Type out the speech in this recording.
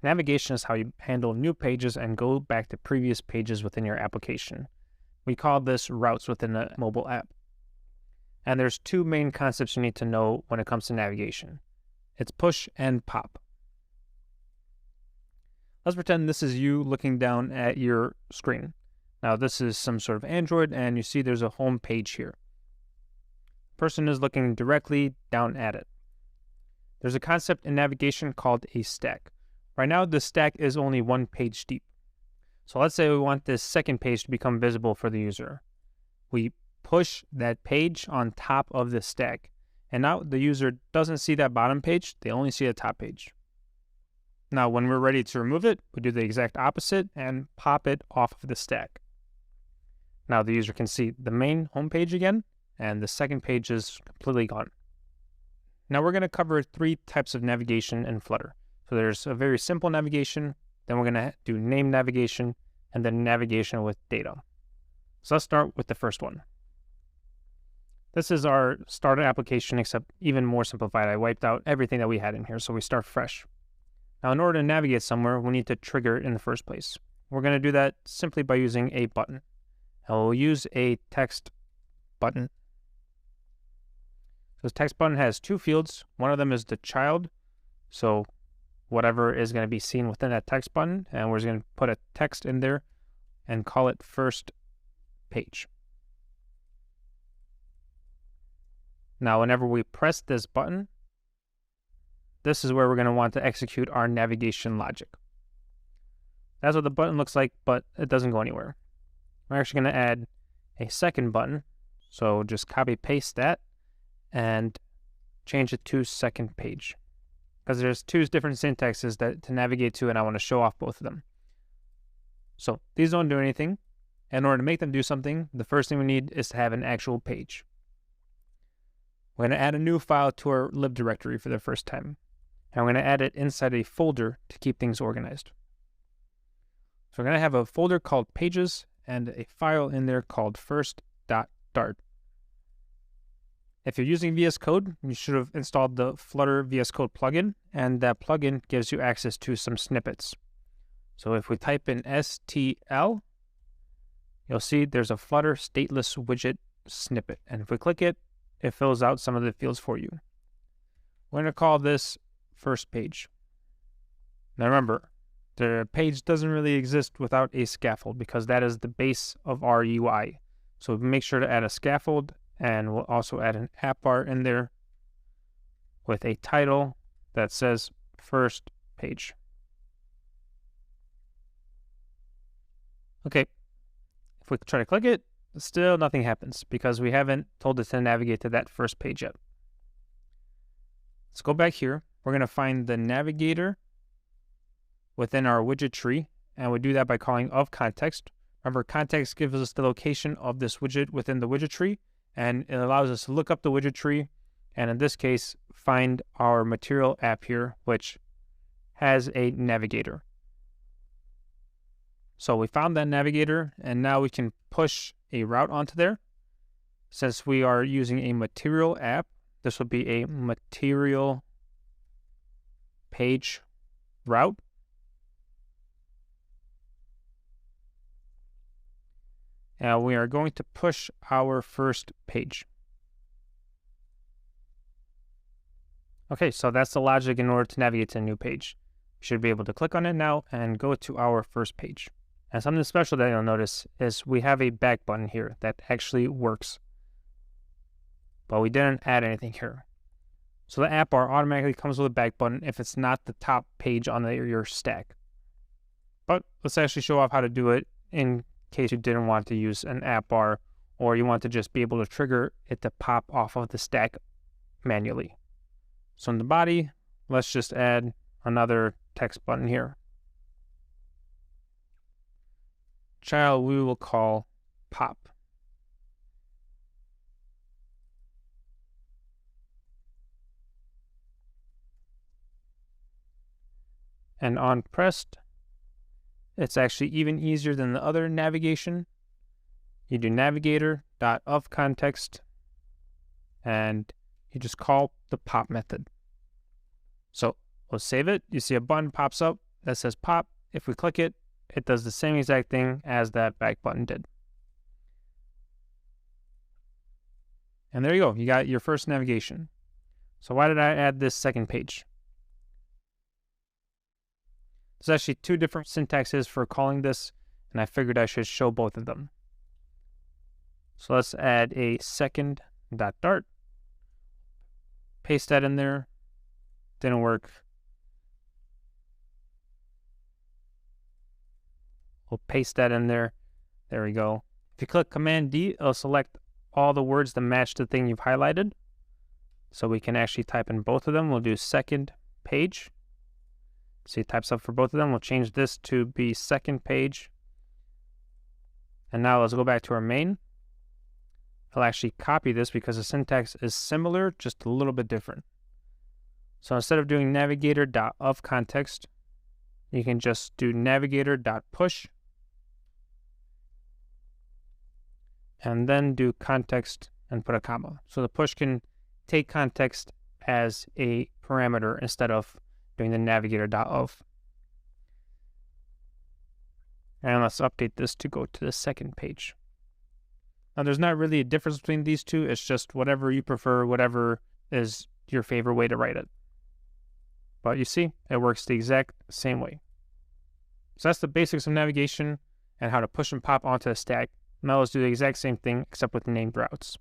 Navigation is how you handle new pages and go back to previous pages within your application. We call this routes within a mobile app. And there's two main concepts you need to know when it comes to navigation. It's push and pop. Let's pretend this is you looking down at your screen. Now this is some sort of Android, and you see there's a home page here. The person is looking directly down at it. There's a concept in navigation called a stack. Right now, the stack is only one page deep. So let's say we want this second page to become visible for the user. We push that page on top of the stack. And now the user doesn't see that bottom page, they only see the top page. Now, when we're ready to remove it, we do the exact opposite and pop it off of the stack. Now the user can see the main home page again, and the second page is completely gone. Now we're going to cover 3 types of navigation in Flutter. So there's a very simple navigation, then we're going to do name navigation, and then navigation with data. So let's start with the first one. This is our starter application, except even more simplified. I wiped out everything that we had in here, so we start fresh. Now, in order to navigate somewhere, we need to trigger it in the first place. We're going to do that simply by using a button. And we'll use a text button. This text button has 2 fields. One of them is the child, so whatever is going to be seen within that text button, and we're just going to put a text in there and call it first page. Now, whenever we press this button, this is where we're going to want to execute our navigation logic. That's what the button looks like, but it doesn't go anywhere. We're actually going to add a second button, so just copy paste that and change it to second page, because there's 2 different syntaxes to navigate to, and I want to show off both of them. So these don't do anything. In order to make them do something, the first thing we need is to have an actual page. We're going to add a new file to our lib directory for the first time, and we're going to add it inside a folder to keep things organized. So we're going to have a folder called pages and a file in there called first.dart. If you're using VS Code, you should have installed the Flutter VS Code plugin, and that plugin gives you access to some snippets. So if we type in STL, you'll see there's a Flutter stateless widget snippet, and if we click it, it fills out some of the fields for you. We're going to call this first page. Now remember, the page doesn't really exist without a scaffold, because that is the base of our UI. So make sure to add a scaffold, and we'll also add an app bar in there with a title that says first page. Okay, if we try to click it, still nothing happens because we haven't told it to navigate to that first page yet. Let's go back here. We're going to find the navigator within our widget tree, and we do that by calling of context. Remember, context gives us the location of this widget within the widget tree, and it allows us to look up the widget tree, and in this case, find our material app here, which has a navigator. So we found that navigator, and now we can push a route onto there. Since we are using a material app, this will be a material page route. And we are going to push our first page. Okay, so that's the logic in order to navigate to a new page. You should be able to click on it now and go to our first page. And something special that you'll notice is we have a back button here that actually works. But we didn't add anything here. So the app bar automatically comes with a back button if it's not the top page on your stack. But let's actually show off how to do it in case you didn't want to use an app bar, or you want to just be able to trigger it to pop off of the stack manually. So in the body, let's just add another text button here. Child we will call pop. And on pressed, it's actually even easier than the other navigation. You do navigator.ofContext, and you just call the pop method. So we'll save it. You see a button pops up. that says pop. If we click it, it does the same exact thing as that back button did. And there you go. You got your first navigation. So why did I add this second page? There's actually two different syntaxes for calling this, and I figured I should show both of them. So let's add a second.dart. Paste that in there. Didn't work. We'll paste that in there. There we go. If you click Command D, it'll select all the words that match the thing you've highlighted. So we can actually type in both of them. We'll do second page. So he types up for both of them. We'll change this to be second page. And now let's go back to our main. I'll actually copy this because the syntax is similar, just a little bit different. So instead of doing navigator.ofContext, you can just do navigator.push. And then do context and put a comma. So the push can take context as a parameter instead of doing the navigator.of. And let's update this to go to the second page. Now there's not really a difference between these two. It's just whatever you prefer, whatever is your favorite way to write it. But you see, it works the exact same way. So that's the basics of navigation and how to push and pop onto a stack. Now let's do the exact same thing except with named routes.